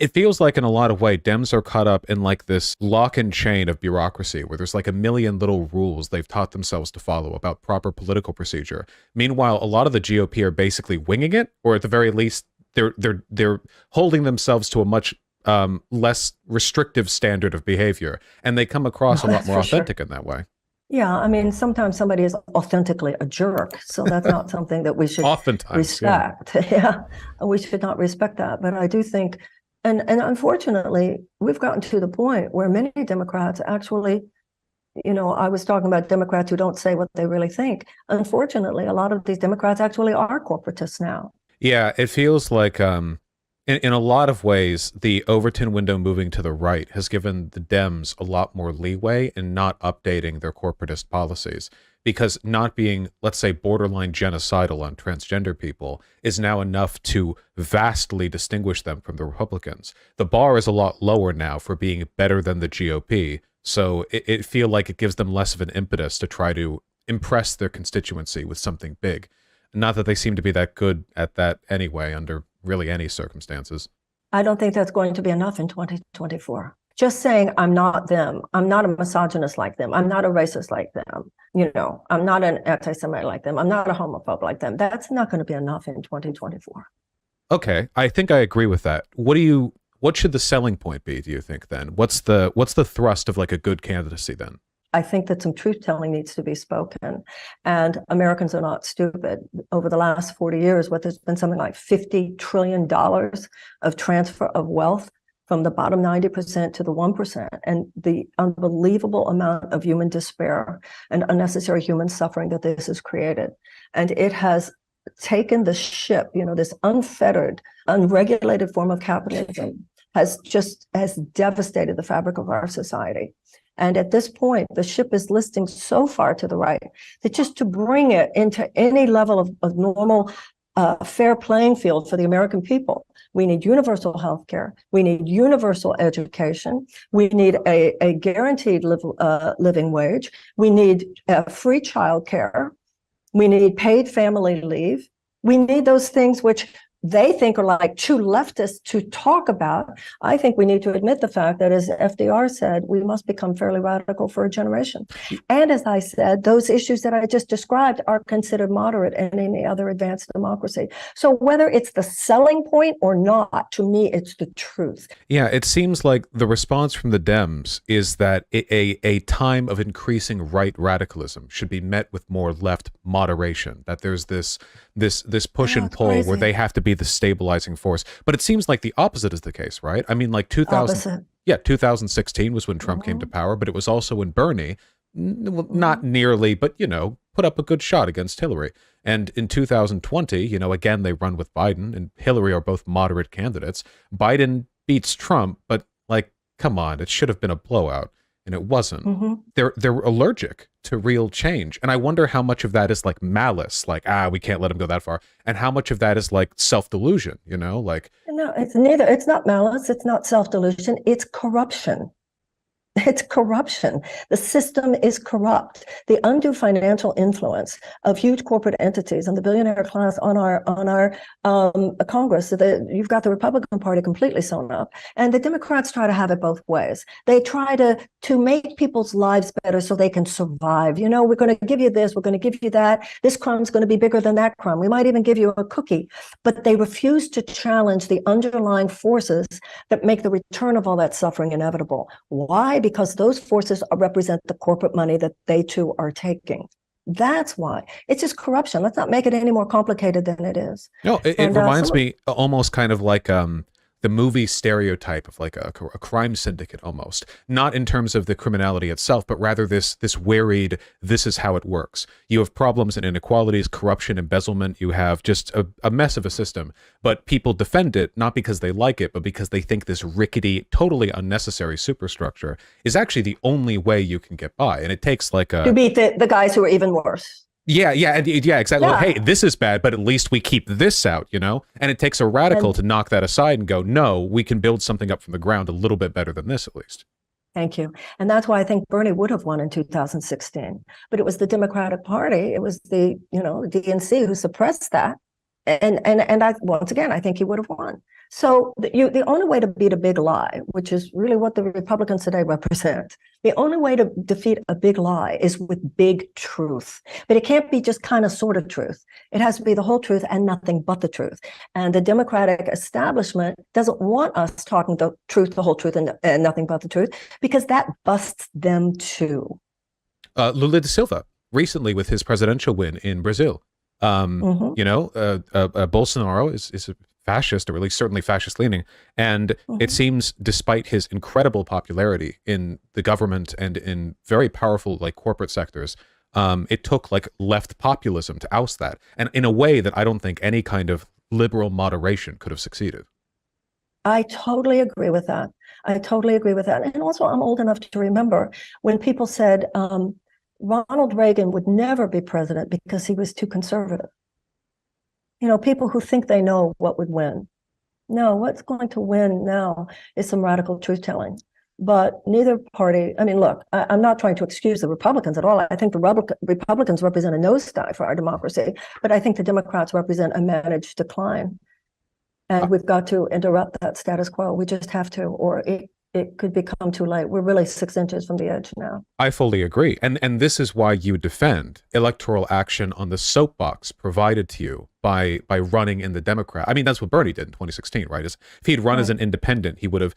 It feels like in a lot of ways, Dems are caught up in like this lock and chain of bureaucracy where there's like a million little rules they've taught themselves to follow about proper political procedure. Meanwhile, a lot of the GOP are basically winging it, or at the very least, they're holding themselves to a much less restrictive standard of behavior, and they come across a lot more authentic in that way. Yeah, I mean, sometimes somebody is authentically a jerk, so that's not something that we should respect. Yeah, we should not respect that. But I do think, and unfortunately, we've gotten to the point where many Democrats actually, I was talking about Democrats who don't say what they really think. Unfortunately, a lot of these Democrats actually are corporatists now. Yeah, it feels like in a lot of ways, the Overton window moving to the right has given the Dems a lot more leeway in not updating their corporatist policies, because not being, let's say, borderline genocidal on transgender people is now enough to vastly distinguish them from the Republicans. The bar is a lot lower now for being better than the GOP, so it feel like it gives them less of an impetus to try to impress their constituency with something big. Not that they seem to be that good at that anyway, under really any circumstances. I don't think that's going to be enough in 2024. Just saying, I'm not them. I'm not a misogynist like them. I'm not a racist like them. I'm not an anti-Semite like them. I'm not a homophobe like them. That's not going to be enough in 2024. Okay, I think I agree with that. What should the selling point be, do you think, then? What's the thrust of like a good candidacy then? I think that some truth-telling needs to be spoken, and Americans are not stupid. Over the last 40 years, there's been something like $50 trillion of transfer of wealth from the bottom 90% to the 1%, and the unbelievable amount of human despair and unnecessary human suffering that this has created. And it has taken the ship, this unfettered, unregulated form of capitalism has devastated the fabric of our society. And at this point, the ship is listing so far to the right that just to bring it into any level of normal, fair playing field for the American people, we need universal health care. We need universal education. We need a guaranteed living wage. We need free child care. We need paid family leave. We need those things which they think are like too leftist to talk about. I think we need to admit the fact that, as FDR said, we must become fairly radical for a generation. And as I said, those issues that I just described are considered moderate in any other advanced democracy. So whether it's the selling point or not, to me, it's the truth. Yeah, it seems like the response from the Dems is that a time of increasing right radicalism should be met with more left moderation, that there's this push and pull where they have to be the stabilizing force. But it seems like the opposite is the case, right? I mean, like 2016 was when Trump came to power, but it was also when Bernie, not nearly, but, put up a good shot against Hillary. And in 2020, again, they run with Biden, and Hillary are both moderate candidates. Biden beats Trump, but like, come on, it should have been a blowout. And it wasn't. They're allergic to real change. And I wonder how much of that is like malice, like, we can't let him go that far. And how much of that is like self-delusion, like. No, it's neither. It's not malice. It's not self-delusion. It's corruption. It's corruption. The system is corrupt. The undue financial influence of huge corporate entities and the billionaire class on our Congress. You've got the Republican Party completely sewn up, and the Democrats try to have it both ways. They try to make people's lives better so they can survive. We're going to give you this. We're going to give you that. This crumb's going to be bigger than that crumb. We might even give you a cookie. But they refuse to challenge the underlying forces that make the return of all that suffering inevitable. Why? Because those forces represent the corporate money that they too are taking. That's why. It's just corruption. Let's not make it any more complicated than it is. No, it reminds me almost kind of like the movie stereotype of like a crime syndicate almost. Not in terms of the criminality itself, but rather this wearied, this is how it works. You have problems and inequalities, corruption, embezzlement. You have just a mess of a system. But people defend it, not because they like it, but because they think this rickety, totally unnecessary superstructure is actually the only way you can get by. And it takes like to beat the guys who are even worse. Yeah, exactly. Yeah. Hey, this is bad, but at least we keep this out, And it takes a radical to knock that aside and go, no, we can build something up from the ground a little bit better than this, at least. Thank you. And that's why I think Bernie would have won in 2016. But it was the Democratic Party, it was the, DNC who suppressed that. And once again, I think he would have won. So the only way to beat a big lie, which is really what the Republicans today represent, the only way to defeat a big lie is with big truth. But it can't be just kind of sort of truth. It has to be the whole truth and nothing but the truth. And the Democratic establishment doesn't want us talking the truth, the whole truth, and nothing but the truth, because that busts them too. Lula da Silva, recently with his presidential win in Brazil, Bolsonaro is a fascist, or at least certainly fascist leaning. And it seems, despite his incredible popularity in the government and in very powerful like corporate sectors, it took like left populism to oust that. And in a way that I don't think any kind of liberal moderation could have succeeded. I totally agree with that. I totally agree with that. And also, I'm old enough to remember when people said Ronald Reagan would never be president because he was too conservative. You know, people who think they know what would win. No, what's going to win now is some radical truth-telling. But neither party, I mean, look, I'm not trying to excuse the Republicans at all. I think the Republicans represent a nosedive for our democracy, but I think the Democrats represent a managed decline. And we've got to interrupt that status quo. We just have to, or it could become too late. We're really 6 inches from the edge now. I fully agree. And this is why you defend electoral action on the soapbox provided to you by running in the Democrat. I mean, that's what Bernie did in 2016, right? If he'd run as an independent, he would have,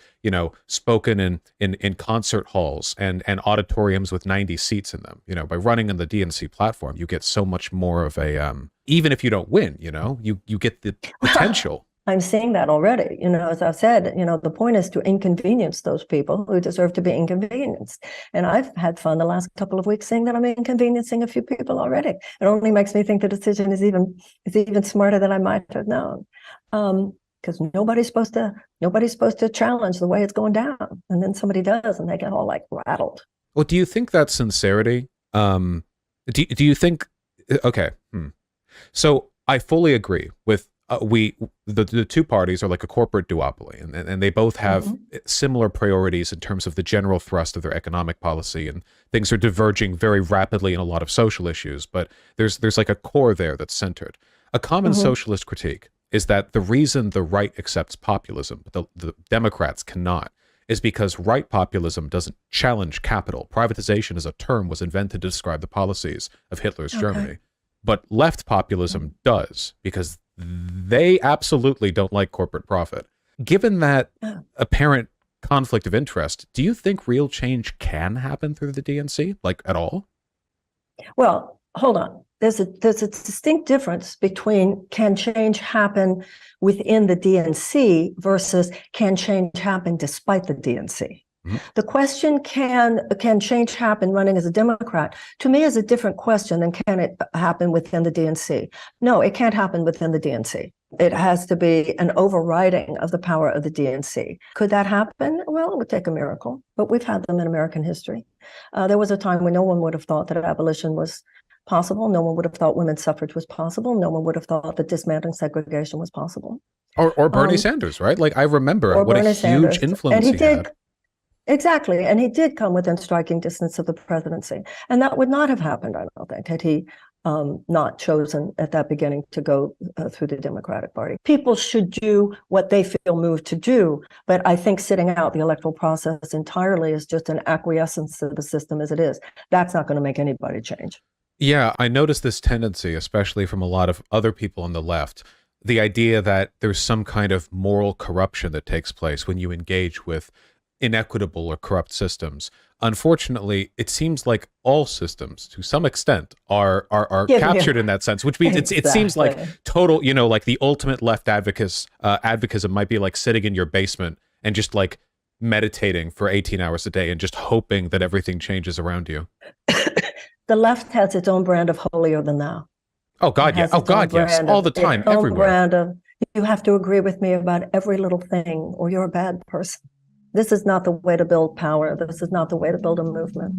spoken in concert halls and auditoriums with 90 seats in them. By running on the DNC platform, you get so much more of a, even if you don't win, you get the potential. I'm seeing that already. As I've said, the point is to inconvenience those people who deserve to be inconvenienced. And I've had fun the last couple of weeks saying that I'm inconveniencing a few people already. It only makes me think the decision is even smarter than I might have known. Because nobody's supposed to challenge the way it's going down. And then somebody does, and they get all like rattled. Well, do you think that's sincerity? Do you think, okay. So I fully agree with, the two parties are like a corporate duopoly, and they both have similar priorities in terms of the general thrust of their economic policy, and things are diverging very rapidly in a lot of social issues, but there's like a core there that's centered. A common socialist critique is that the reason the right accepts populism, but the Democrats cannot, is because right populism doesn't challenge capital. Privatization as a term was invented to describe the policies of Hitler's Germany. But left populism does, because they absolutely don't like corporate profit. Given that apparent conflict of interest, do you think real change can happen through the DNC, like at all? Well, hold on. There's a distinct difference between can change happen within the DNC versus can change happen despite the DNC. The question, can change happen running as a Democrat, to me is a different question than can it happen within the DNC. No, it can't happen within the DNC. It has to be an overriding of the power of the DNC. Could that happen? Well, it would take a miracle, but we've had them in American history. There was a time when no one would have thought that abolition was possible. No one would have thought women's suffrage was possible. No one would have thought that dismantling segregation was possible. Or Bernie Sanders, right? Like I remember what a huge influence he had. Exactly. And he did come within striking distance of the presidency. And that would not have happened, I don't think, had he not chosen at that beginning to go through the Democratic Party. People should do what they feel moved to do. But I think sitting out the electoral process entirely is just an acquiescence to the system as it is. That's not going to make anybody change. Yeah, I noticed this tendency, especially from a lot of other people on the left, the idea that there's some kind of moral corruption that takes place when you engage with inequitable or corrupt systems. Unfortunately, it seems like all systems, to some extent, are captured in that sense, which means it seems like total, like the ultimate left advocatism might be like sitting in your basement and just like meditating for 18 hours a day and just hoping that everything changes around you. The left has its own brand of holier than thou. Oh God, yeah. Oh God, yes. All the time, everywhere. Brand of, you have to agree with me about every little thing, or you're a bad person. This is not the way to build power. This is not the way to build a movement.